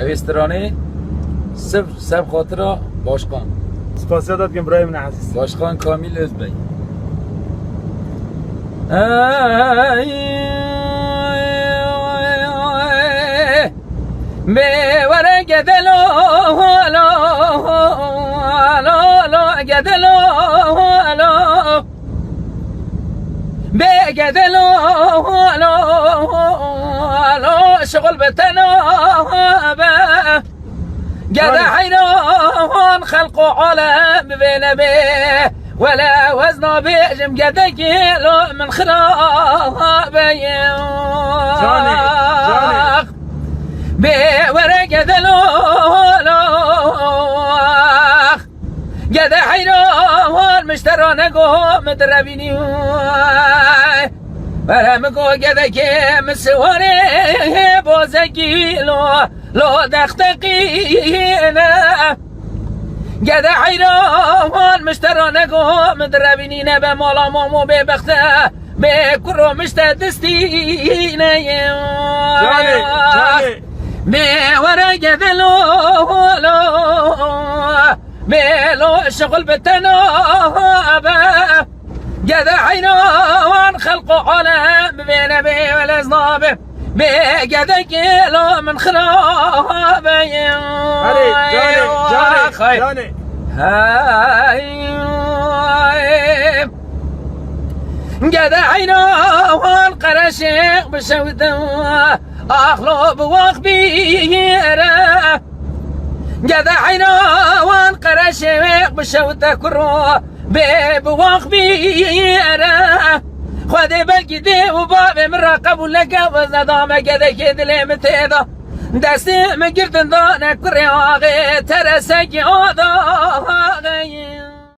اویسترانه سب خاطر باشقان سپاسیادت گم برای من عزیز باشقان کامیل ازبی به ورق دلو گدلو به گدلو شغل بتنابه قد حيران خلق عالم بين به ولا وزن بيجم قد كيلو من خرابي جاني بورق دلولاخ قد حيران مشترون قوم دربيني ورمقو قد كيم سواري بوزكي لو دختقينا قد حيران مشترون قوم دربيني بمولا مومو ببخته بكرو مشتدستينا جاني بورق بلو شغل بالتنابه قد حينان خلق عالم بين بي والازنابه بقد كيلو من خرابه جاني قد حينان قرشيق بشوده أخلو بوخبيره قد حينان قرشيق بشوده كرو بوخبيره خذي بالكدي وبابي من راقب ولقى وزدامه قد كدلي متيده دستي من قرد دانا كرياغي ترسك عوضا